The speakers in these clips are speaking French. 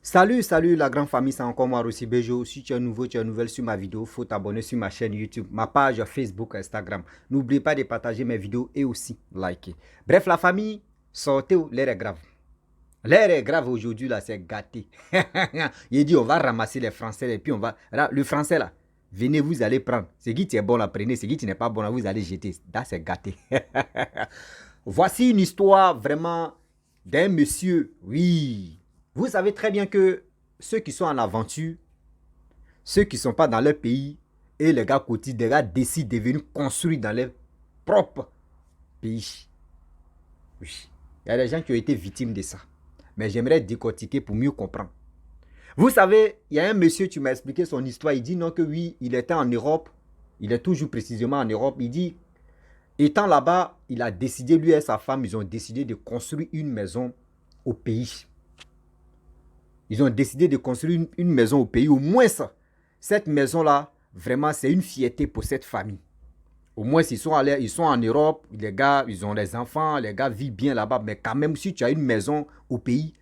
Salut la grande famille, c'est encore moi Rossi Bejo. Si tu es nouveau, tu es nouvelle sur ma vidéo, faut t'abonner sur ma chaîne YouTube, ma page Facebook, Instagram. N'oublie pas de partager mes vidéos et aussi liker. Bref, la famille, sortez, l'air est grave. L'air est grave aujourd'hui, là, c'est gâté. Il dit, on va ramasser les Français et puis on va... Là, le Français, là, venez, vous allez prendre. C'est qui est bon, là, prenez. C'est qui n'est pas bon, là, vous allez jeter. Là, c'est gâté. Voici une histoire vraiment d'un monsieur, oui. Vous savez très bien que ceux qui sont en aventure, ceux qui ne sont pas dans leur pays, et les gars côtiers, les gars décident de venir construire dans leur propre pays. Oui. Il y a des gens qui ont été victimes de ça. Mais j'aimerais décortiquer pour mieux comprendre. Vous savez, il y a un monsieur, tu m'as expliqué son histoire. Il dit non que oui, il était en Europe. Il est toujours précisément en Europe. Il dit, étant là-bas, il a décidé, lui et sa femme, ils ont décidé de construire une maison au pays. Ils ont décidé de construire une maison au pays. Au moins ça, cette maison-là, vraiment, c'est une fierté pour cette famille. Au moins, ils sont en Europe, les gars, ils ont des enfants, les gars vivent bien là-bas. Mais quand même, si tu as une maison au pays,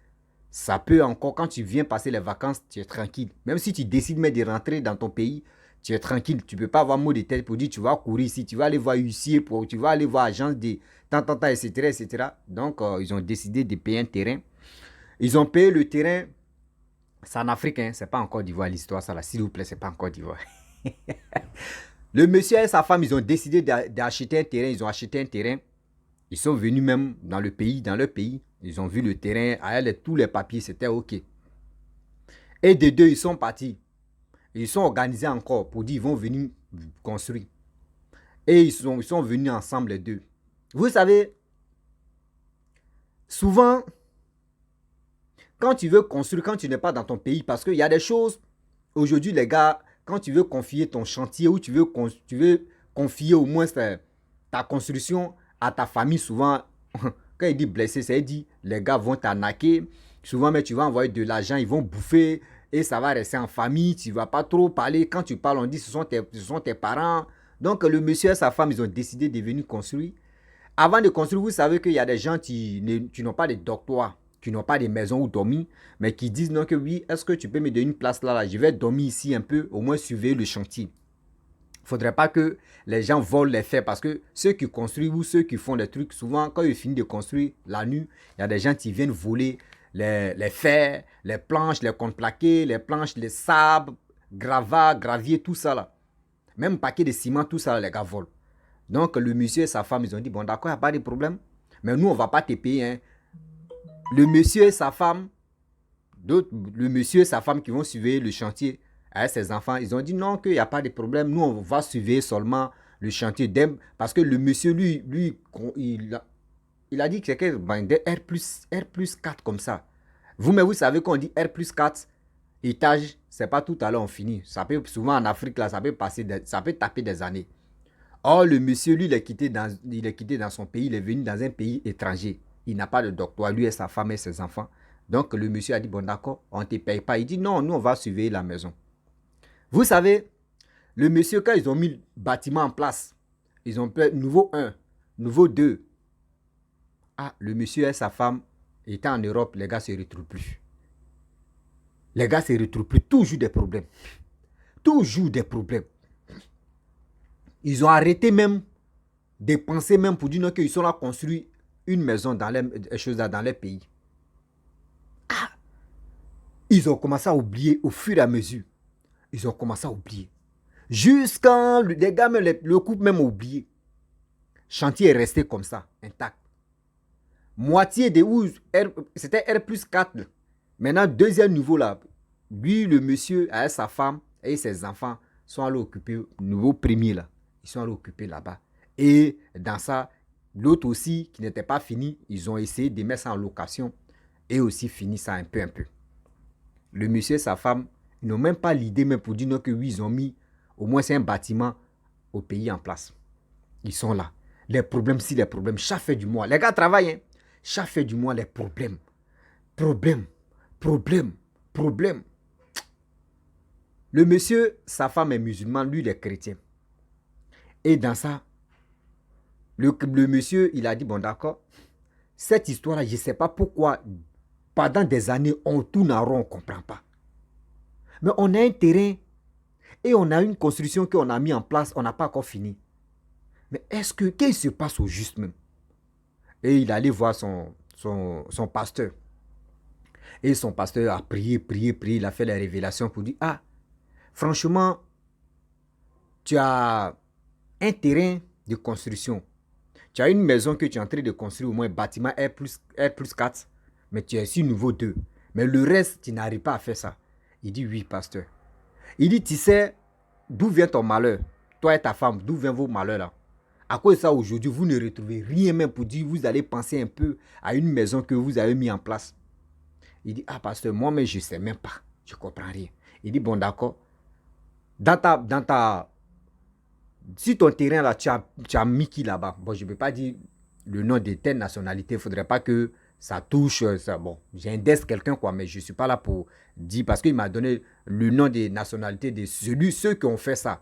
ça peut encore, quand tu viens passer les vacances, tu es tranquille. Même si tu décides même de rentrer dans ton pays, tu es tranquille. Tu ne peux pas avoir mot de tête pour dire tu vas courir ici, tu vas aller voir huissier, tu vas aller voir agence de tant, etc., etc. Donc, ils ont décidé de payer un terrain. Ils ont payé le terrain. C'est en Afrique, hein, c'est pas en Côte d'Ivoire l'histoire, ça là, s'il vous plaît, c'est pas en Côte d'Ivoire. Le monsieur et sa femme, ils ont décidé d'acheter un terrain, ils ont acheté un terrain. Ils sont venus même dans le pays, dans leur pays. Ils ont vu le terrain, avec tous les papiers, c'était OK. Et de deux, ils sont partis. Ils sont organisés encore pour dire qu'ils vont venir construire. Et ils sont venus ensemble les deux. Vous savez, souvent, quand tu veux construire, quand tu n'es pas dans ton pays, parce qu'il y a des choses, aujourd'hui les gars, quand tu veux confier ton chantier ou tu veux confier au moins ta construction à ta famille, souvent, quand il dit blessé, c'est dit, les gars vont t'arnaquer. Souvent, mais tu vas envoyer de l'argent, ils vont bouffer et ça va rester en famille. Tu ne vas pas trop parler. Quand tu parles, on dit ce sont tes parents. Donc, le monsieur et sa femme, ils ont décidé de venir construire. Avant de construire, vous savez qu'il y a des gens qui n'ont pas de doctorat, qui n'ont pas de maison où dormir, mais qui disent non que oui, est-ce que tu peux me donner une place là, je vais dormir ici un peu, au moins surveiller le chantier. Il ne faudrait pas que les gens volent les fers parce que ceux qui construisent ou ceux qui font des trucs, souvent quand ils finissent de construire la nuit, il y a des gens qui viennent voler les fers, les planches, les contreplaqués, les planches, les sables, gravats, gravier, tout ça là. Même paquet de ciment, tout ça là, les gars volent. Donc le monsieur et sa femme, ils ont dit, bon d'accord, il n'y a pas de problème, mais nous, on ne va pas te payer. Hein. Le monsieur et sa femme, le monsieur et sa femme qui vont surveiller le chantier avec ses enfants, ils ont dit non, qu'il n'y a pas de problème. Nous, on va surveiller seulement le chantier. Parce que le monsieur, lui il a dit que c'est R plus 4 comme ça. Mais vous savez qu'on dit R plus 4 étage, c'est pas tout à l'heure on finit. Ça peut, souvent en Afrique, là, ça peut taper des années. Or, le monsieur, lui, il est quitté dans son pays, il est venu dans un pays étranger. Il n'a pas de doctorat, lui et sa femme et ses enfants. Donc, le monsieur a dit, bon, d'accord, on ne te paye pas. Il dit, non, nous, on va surveiller la maison. Vous savez, le monsieur, quand ils ont mis le bâtiment en place, ils ont fait nouveau 1, nouveau 2. Ah, le monsieur et sa femme étaient en Europe, les gars ne se retrouvent plus. Les gars ne se retrouvent plus. Toujours des problèmes. Toujours des problèmes. Ils ont arrêté même de penser même pour dire qu'ils sont là construire une maison dans les choses dans les pays. Ah, ils ont commencé à oublier au fur et à mesure. Ils ont commencé à oublier. Jusqu'à les gars, le couple même a oublié. Chantier est resté comme ça, intact. Moitié de où c'était R plus 4. Maintenant, deuxième niveau là, lui, le monsieur, avec sa femme et ses enfants, sont allés occuper le nouveau premier là. Ils sont allés occuper là-bas. Et dans ça, l'autre aussi, qui n'était pas fini, ils ont essayé de mettre ça en location et aussi fini ça un peu. Le monsieur et sa femme, ils n'ont même pas l'idée même pour dire non que oui, ils ont mis au moins un bâtiment au pays en place. Ils sont là. Les problèmes, si les problèmes, chaque fin du mois. Les gars travaillent, hein? Chaque fin du mois, les problèmes. Problème. Le monsieur, sa femme est musulman, lui, il est chrétien. Et dans ça, le monsieur, il a dit, bon d'accord, cette histoire-là, je ne sais pas pourquoi, Pendant des années, on tourne en rond, on ne comprend pas. Mais on a un terrain et on a une construction qu'on a mis en place, on n'a pas encore fini. Mais qu'est-ce qui se passe au juste même? Et il allait voir son pasteur. Et son pasteur a prié, il a fait la révélation pour dire, ah, franchement, tu as un terrain de construction. Tu as une maison que tu es en train de construire, au moins bâtiment R plus 4, mais tu es ici niveau 2. Mais le reste, tu n'arrives pas à faire ça. Il dit, oui, pasteur. Il dit, tu sais, d'où vient ton malheur? Toi et ta femme, d'où vient vos malheurs là? À cause de ça, aujourd'hui, vous ne retrouvez rien même pour dire, vous allez penser un peu à une maison que vous avez mis en place. Il dit, ah pasteur, moi mais je ne sais même pas. Je ne comprends rien. Il dit, bon d'accord. Si ton terrain là, tu as mis qui là-bas? Bon, je ne peux pas dire le nom de telle nationalité. Il ne faudrait pas que ça touche. Ça. Bon, j'indexe quelqu'un quoi, mais je ne suis pas là pour dire, parce qu'il m'a donné le nom des nationalités de ceux qui ont fait ça.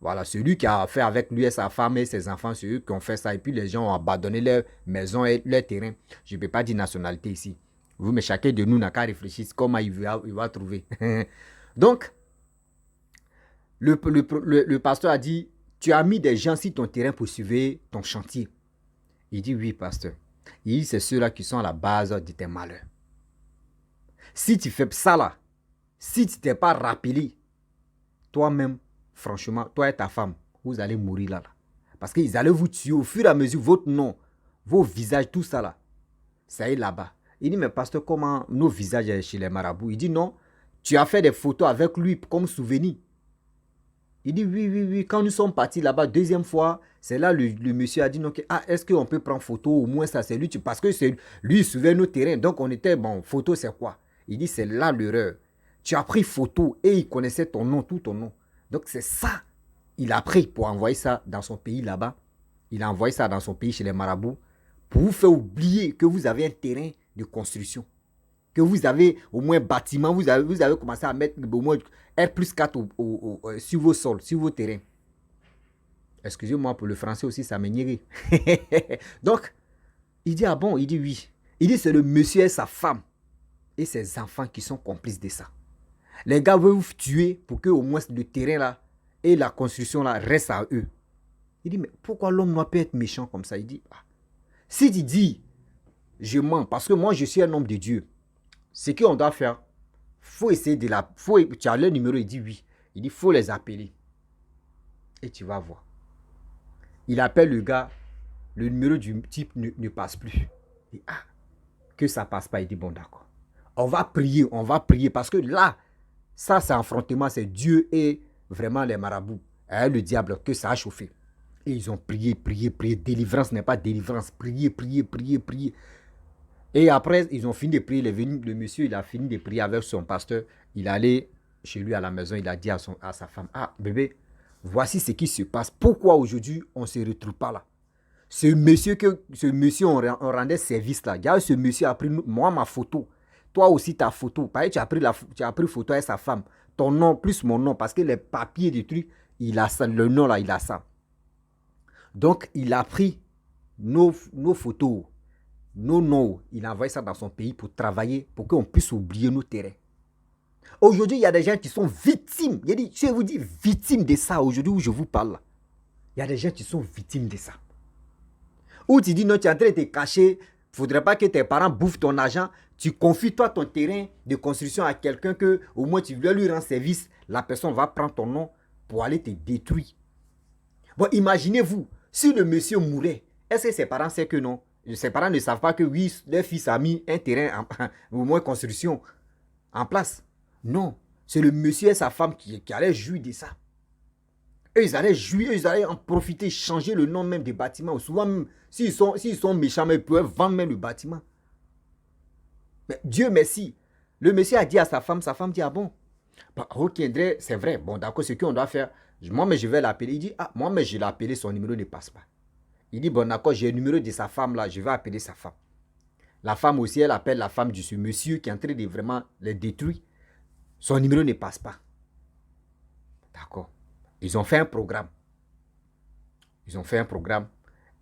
Voilà, celui qui a fait avec lui et sa femme et ses enfants, c'est eux qui ont fait ça. Et puis les gens ont abandonné leur maison et leur terrain. Je ne peux pas dire nationalité ici. Vous, mais chacun de nous n'a qu'à réfléchir comment il va trouver. Donc, le pasteur a dit, tu as mis des gens sur ton terrain pour surveiller ton chantier. Il dit, oui, pasteur. Il dit, c'est ceux-là qui sont à la base de tes malheurs. Si tu fais ça là, si tu ne t'es pas rappelé, toi-même, franchement, toi et ta femme, vous allez mourir là. Parce qu'ils allaient vous tuer au fur et à mesure, votre nom, vos visages, tout ça là, ça est là-bas. Il dit, mais pasteur, comment nos visages chez les marabouts? Il dit, non, tu as fait des photos avec lui comme souvenir. Il dit, oui. Quand nous sommes partis là-bas, deuxième fois, c'est là le monsieur a dit, non, ah, est-ce qu'on peut prendre photo? Au moins, ça, c'est lui. Parce que c'est lui, il suivait nos terrains. Donc, on était, bon, photo, c'est quoi? Il dit, c'est là l'erreur. Tu as pris photo et il connaissait ton nom, tout ton nom. Donc, c'est ça. Il a pris pour envoyer ça dans son pays là-bas. Il a envoyé ça dans son pays chez les marabouts pour vous faire oublier que vous avez un terrain de construction. Que vous avez au moins bâtiment, vous avez commencé à mettre au moins R+4 sur vos sols, sur vos terrains. Excusez-moi pour le français aussi, ça m'énerve. Donc, il dit, ah bon? Il dit oui. Il dit, c'est le monsieur et sa femme et ses enfants qui sont complices de ça. Les gars veulent vous tuer pour que au moins le terrain là et la construction là restent à eux. Il dit, mais pourquoi l'homme doit pas être méchant comme ça? Il dit, ah, si tu dis, je mens, parce que moi je suis un homme de Dieu, ce qu'on doit faire, faut essayer de la... tu as le numéro, il dit oui. Il dit, faut les appeler. Et tu vas voir. Il appelle le gars, le numéro du type ne passe plus. Il dit, ah, que ça passe pas. Il dit, bon d'accord. On va prier, parce que là, ça c'est affrontement, c'est Dieu et vraiment les marabouts. Et le diable, que ça a chauffé. Et ils ont prié. Délivrance n'est pas délivrance. Prier. Et après, ils ont fini de prier. Le monsieur, il a fini de prier avec son pasteur. Il est allé chez lui à la maison. Il a dit à sa femme, ah bébé, voici ce qui se passe. Pourquoi aujourd'hui, on ne se retrouve pas là? Ce monsieur, on rendait service là. Regarde, ce monsieur a pris moi ma photo. Toi aussi ta photo. Pareil, tu as pris photo avec sa femme. Ton nom plus mon nom. Parce que les papiers du truc, il a ça. Le nom là, il a ça. Donc, il a pris nos photos. Non, il a envoyé ça dans son pays pour travailler, pour qu'on puisse oublier nos terrains. Aujourd'hui, il y a des gens qui sont victimes. Je vous dis victimes de ça aujourd'hui où je vous parle. Il y a des gens qui sont victimes de ça. Ou tu dis non, tu es en train de te cacher. Il ne faudrait pas que tes parents bouffent ton argent. Tu confies toi ton terrain de construction à quelqu'un que au moins tu veux lui rendre service. La personne va prendre ton nom pour aller te détruire. Bon, imaginez-vous, si le monsieur mourait, est-ce que ses parents savent que non? Ses parents ne savent pas que oui, leur fils a mis un terrain, au moins construction, en place. Non, c'est le monsieur et sa femme qui allaient jouir de ça. Eux, ils allaient jouir, ils allaient en profiter, changer le nom même des bâtiments. Souvent, même, s'ils sont méchants, mais ils peuvent vendre même le bâtiment. Mais Dieu merci, le monsieur a dit à sa femme dit, ah bon, bah, ok, André, c'est vrai, bon d'accord, ce qu'on doit faire, moi, mais je vais l'appeler. Il dit, ah, moi, mais je l'ai appelé, son numéro ne passe pas. Il dit, bon d'accord, j'ai le numéro de sa femme là, je vais appeler sa femme. La femme aussi, elle appelle la femme de ce monsieur qui est en train de vraiment les détruire. Son numéro ne passe pas. D'accord. Ils ont fait un programme.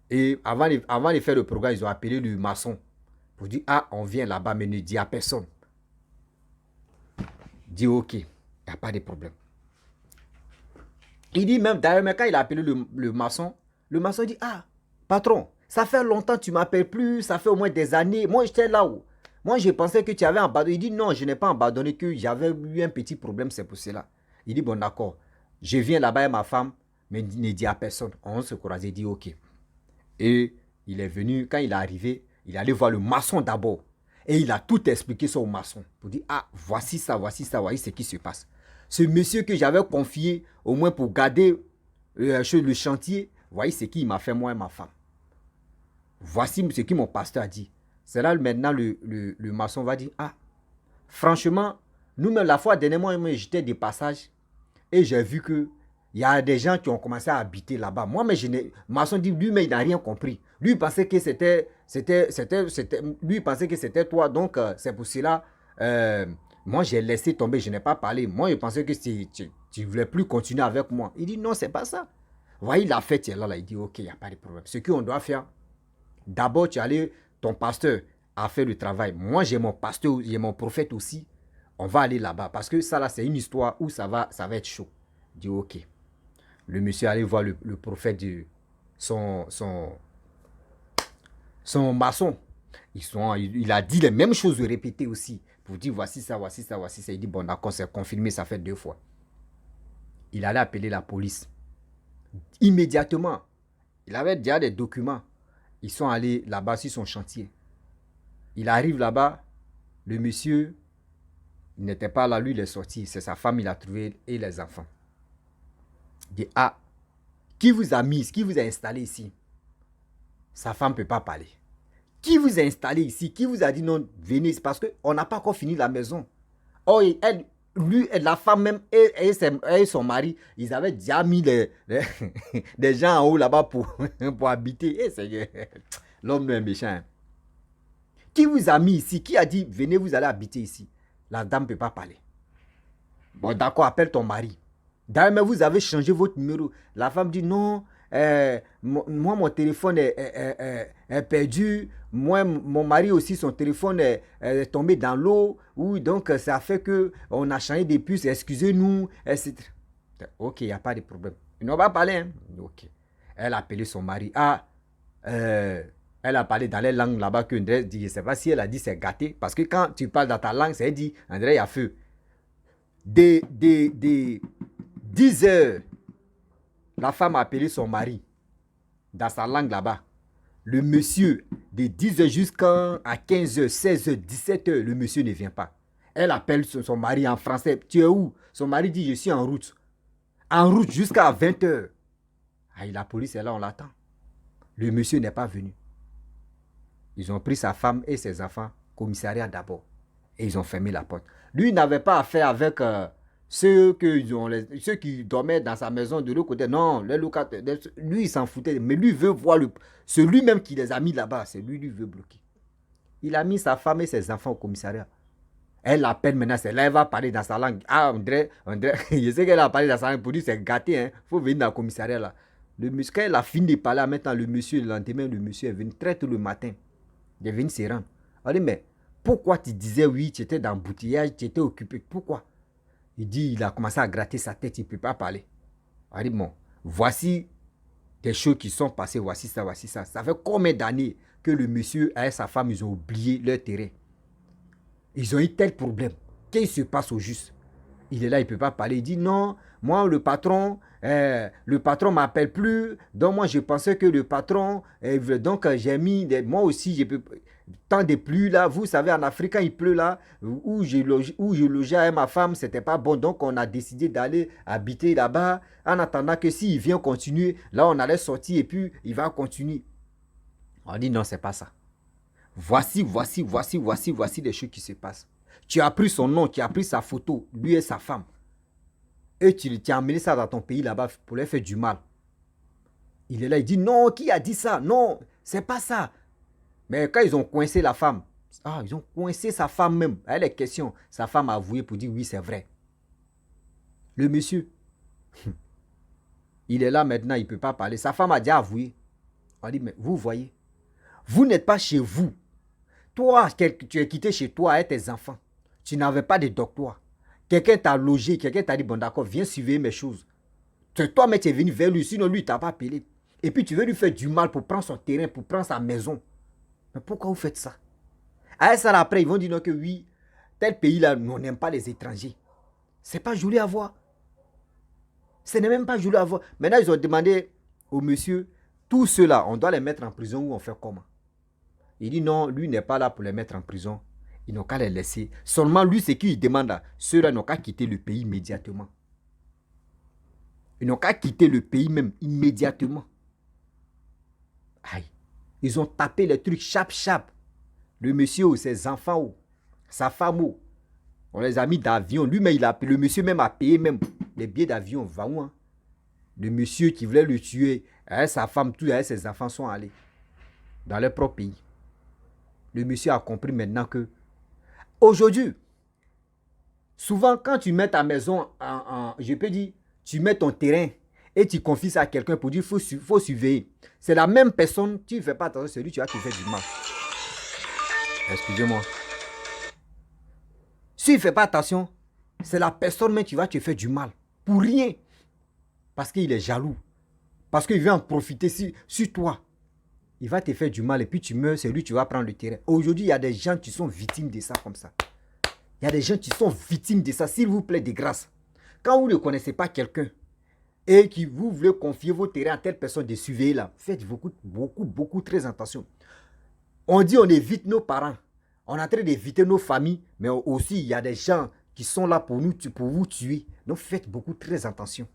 Et avant de faire le programme, ils ont appelé le maçon. Pour dire, ah, on vient là-bas, mais ne dis à personne. Dis, ok, il n'y a pas de problème. Il dit même, d'ailleurs, quand il a appelé le maçon dit, ah, patron, ça fait longtemps que tu ne m'appelles plus, ça fait au moins des années. Moi, j'étais là-haut. Moi, je pensais que tu avais abandonné. Il dit, non, je n'ai pas abandonné, que j'avais eu un petit problème, c'est pour cela. Il dit, bon, d'accord, je viens là-bas avec ma femme, mais ne dis à personne. On se croise, il dit, ok. Et il est venu, quand il est arrivé, il est allé voir le maçon d'abord. Et il a tout expliqué ça au maçon. Pour dire, ah, voici ça, voici ce qui se passe. Ce monsieur que j'avais confié, au moins pour garder le chantier, voyez ce qu'il m'a fait moi et ma femme. Voici ce que mon pasteur a dit. C'est là maintenant le maçon va dire, ah, franchement, nous-mêmes, la fois dernièrement, j'étais des passages et j'ai vu que il y a des gens qui ont commencé à habiter là-bas. Moi, mais maçon dit, lui, mais il n'a rien compris. Lui, il pensait que c'était toi. Donc, c'est pour cela, moi, j'ai laissé tomber, je n'ai pas parlé. Moi, je pensais que tu ne voulais plus continuer avec moi. Il dit, non, c'est pas ça. Vous voyez, la fête est là, là. Il dit, ok, il n'y a pas de problème. Ce qu'on doit faire, d'abord, ton pasteur a fait le travail. Moi, j'ai mon pasteur, j'ai mon prophète aussi. On va aller là-bas. Parce que ça, là, c'est une histoire où ça va être chaud. Il dit, ok. Le monsieur allait voir le prophète de son maçon. Il a dit les mêmes choses répétées aussi. Pour dire voici ça, voici ça, voici ça. Il dit bon d'accord, c'est confirmé, ça fait 2 fois. Il allait appeler la police. Immédiatement. Il avait déjà des documents. Ils sont allés là-bas sur son chantier. Il arrive là-bas. Le monsieur, il n'était pas là, lui il est sorti. C'est sa femme, il a trouvé et les enfants. Il dit, ah, qui vous a mis, qui vous a installé ici? Sa femme ne peut pas parler. Qui vous a installé ici? Qui vous a dit non, venez? Parce qu'on n'a pas encore fini la maison. Oh, la femme même et son mari, ils avaient déjà mis des gens en haut là-bas pour habiter. L'homme est méchant. Qui vous a mis ici? Qui a dit venez, vous allez habiter ici? La dame ne peut pas parler. Bon, d'accord, appelle ton mari. D'ailleurs, mais vous avez changé votre numéro. La femme dit non, moi, mon téléphone est perdu. Moi, mon mari aussi, son téléphone est tombé dans l'eau. Oui, donc, ça fait qu'on a changé de puce. Excusez-nous, etc. Ok, il n'y a pas de problème. Ils n'ont pas parlé. Hein? Ok. Elle a appelé son mari. Ah, elle a parlé dans les langues là-bas que André dit. Je ne sais pas si elle a dit c'est gâté. Parce que quand tu parles dans ta langue, c'est dit, André, il y a feu. Des 10 heures, la femme a appelé son mari dans sa langue là-bas. Le monsieur, de 10 heures jusqu'à 15 heures, 16 heures, 17 heures, le monsieur ne vient pas. Elle appelle son mari en français. Tu es où? Son mari dit, je suis en route. En route jusqu'à 20 heures. Ah, la police est là, on l'attend. Le monsieur n'est pas venu. Ils ont pris sa femme et ses enfants, commissariat d'abord. Et ils ont fermé la porte. Lui, il n'avait pas affaire avec ceux qui dormaient dans sa maison de l'autre côté. Non, les locataires, lui, il s'en foutait. Mais lui veut voir celui-même qui les a mis là-bas. C'est lui, veut bloquer. Il a mis sa femme et ses enfants au commissariat. Elle l'appelle maintenant, c'est là, elle va parler dans sa langue. Ah, André, je sais qu'elle a parlé dans sa langue. Pour lui, c'est gâté. Il faut venir dans le commissariat là. Quand elle a fini de parler, maintenant, le lendemain, le monsieur est venu très tôt le matin. Il est venu se rendre. On dit, mais pourquoi tu disais oui, tu étais dans le boutillage, tu étais occupé? Pourquoi? Il dit, il a commencé à gratter sa tête, il ne peut pas parler. On dit, bon, voici des choses qui sont passées, voici ça, voici ça. Ça fait combien d'années que le monsieur et sa femme, ils ont oublié leur terrain? Ils ont eu tel problème. Qu'est-ce qui se passe au juste? Il est là, il ne peut pas parler. Il dit, non, moi, le patron m'appelle plus. Donc, moi, je pensais que le patron, donc, j'ai mis, moi aussi, je peux... Tant de pluie là, vous savez, en Afrique, quand il pleut là, où je logeais avec ma femme, c'était pas bon. Donc, on a décidé d'aller habiter là-bas, en attendant que s'il vient continuer, là, on allait sortir et puis il va continuer. On dit non, c'est pas ça. Voici les choses qui se passent. Tu as pris son nom, tu as pris sa photo, lui et sa femme. Et tu as amené ça dans ton pays là-bas pour leur faire du mal. Il est là, il dit non, qui a dit ça? Non, c'est pas ça. Mais quand ils ont coincé la femme, ils ont coincé sa femme même. Elle est question. Sa femme a avoué pour dire oui, c'est vrai. Le monsieur, il est là maintenant, il ne peut pas parler. Sa femme a déjà avoué. On dit, mais vous voyez, vous n'êtes pas chez vous. Toi, tu es quitté chez toi avec tes enfants. Tu n'avais pas de doctorat. Quelqu'un t'a logé, quelqu'un t'a dit, bon d'accord, viens surveiller mes choses. Toi, mais tu es venu vers lui, sinon lui, il t'a pas appelé. Et puis tu veux lui faire du mal pour prendre son terrain, pour prendre sa maison. Mais pourquoi vous faites ça? À ça, après, ils vont dire non, que oui, tel pays-là, on n'aime pas les étrangers. C'est pas joli à voir. Ce n'est même pas joli à voir. Maintenant, ils ont demandé au monsieur, tous ceux-là, on doit les mettre en prison ou on fait comment? Il dit non, lui n'est pas là pour les mettre en prison. Ils n'ont qu'à les laisser. Seulement, lui, ce qu'il demande, ceux-là n'ont qu'à quitter le pays immédiatement. Ils n'ont qu'à quitter le pays même immédiatement. Aïe. Ils ont tapé les trucs chap. Le monsieur, ses enfants, sa femme, on les a mis d'avion. Lui-même, le monsieur même a payé même les billets d'avion. Va où, hein? Le monsieur qui voulait le tuer, sa femme, tous ses enfants sont allés dans leur propre pays. Le monsieur a compris maintenant que aujourd'hui, souvent quand tu mets ta maison je peux dire, tu mets ton terrain et tu confies ça à quelqu'un pour dire il faut surveiller. C'est la même personne, tu ne fais pas attention, c'est lui, tu vas te faire du mal. Excusez-moi. S'il ne fait pas attention, c'est la personne même qui va te faire du mal. Pour rien. Parce qu'il est jaloux. Parce qu'il veut en profiter sur toi. Il va te faire du mal et puis tu meurs, c'est lui qui va prendre le terrain. Aujourd'hui, il y a des gens qui sont victimes de ça comme ça. Il y a des gens qui sont victimes de ça. S'il vous plaît, de grâce. Quand vous ne connaissez pas quelqu'un et que vous voulez confier vos terrains à telle personne de surveiller là, faites beaucoup très attention. On dit on évite nos parents. On est en train d'éviter nos familles, mais aussi il y a des gens qui sont là pour vous tuer. Donc faites très attention.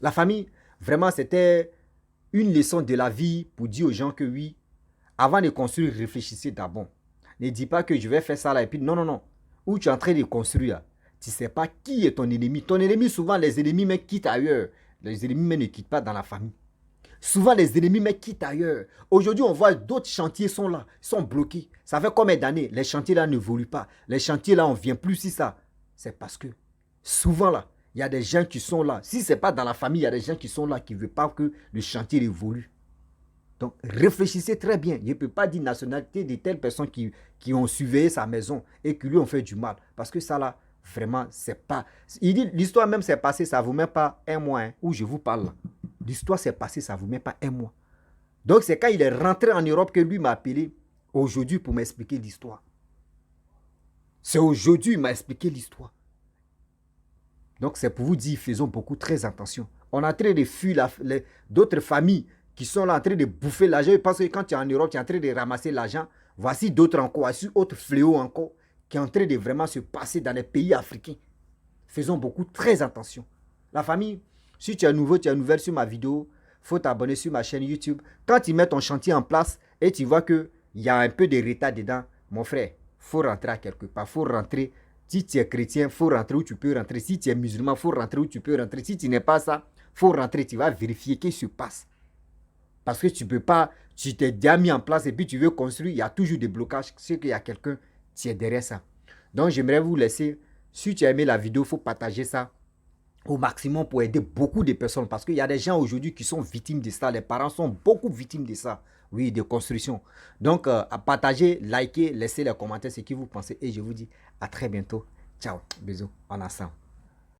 La famille, vraiment, c'était une leçon de la vie pour dire aux gens que oui, avant de construire, réfléchissez d'abord. Ne dis pas que je vais faire ça là et puis non. Où tu es en train de construire là, tu ne sais pas qui est ton ennemi. Ton ennemi, souvent, les ennemis mais quittent ailleurs. Les ennemis mais ne quittent pas dans la famille. Souvent, les ennemis mais quittent ailleurs. Aujourd'hui, on voit d'autres chantiers sont là, sont bloqués. Ça fait combien d'années? Les chantiers là n'évoluent pas. Les chantiers là, on ne vient plus si ça. C'est parce que souvent là, il y a des gens qui sont là. Si ce n'est pas dans la famille, il y a des gens qui sont là qui ne veulent pas que le chantier évolue. Donc, réfléchissez très bien. Je ne peux pas dire nationalité de telles personnes qui ont surveillé sa maison et qui lui ont fait du mal. Parce que ça là, vraiment, c'est pas... Il dit, l'histoire même s'est passée, ça ne vous met pas un mois hein, où je vous parle là. L'histoire s'est passée, ça ne vous met pas un mois. Donc, c'est quand il est rentré en Europe que lui m'a appelé aujourd'hui pour m'expliquer l'histoire. C'est aujourd'hui qu'il m'a expliqué l'histoire. Donc, c'est pour vous dire, faisons très attention. On est en train de fuir d'autres familles qui sont là en train de bouffer l'argent. Parce que quand tu es en Europe, tu es en train de ramasser l'argent. Voici d'autres encore, voici autres fléaux encore qui sont en train de vraiment se passer dans les pays africains. Faisons très attention. La famille, si tu es nouveau, tu es nouvelle sur ma vidéo, il faut t'abonner sur ma chaîne YouTube. Quand tu mets ton chantier en place et tu vois qu'il y a un peu de retard dedans, mon frère, il faut rentrer à quelque part. Il faut rentrer. Si tu es chrétien, il faut rentrer où tu peux rentrer. Si tu es musulman, il faut rentrer où tu peux rentrer. Si tu n'es pas ça, il faut rentrer. Tu vas vérifier ce qui se passe. Parce que tu ne peux pas, tu t'es déjà mis en place et puis tu veux construire, il y a toujours des blocages. C'est qu'il y a quelqu'un qui est derrière ça. Donc, j'aimerais vous laisser. Si tu as aimé la vidéo, il faut partager ça au maximum pour aider beaucoup de personnes. Parce qu'il y a des gens aujourd'hui qui sont victimes de ça. Les parents sont beaucoup victimes de ça. Oui, de construction. Donc, à partager, liker, laissez les commentaires ce que vous pensez. Et je vous dis à très bientôt. Ciao. Bisous. En ensemble.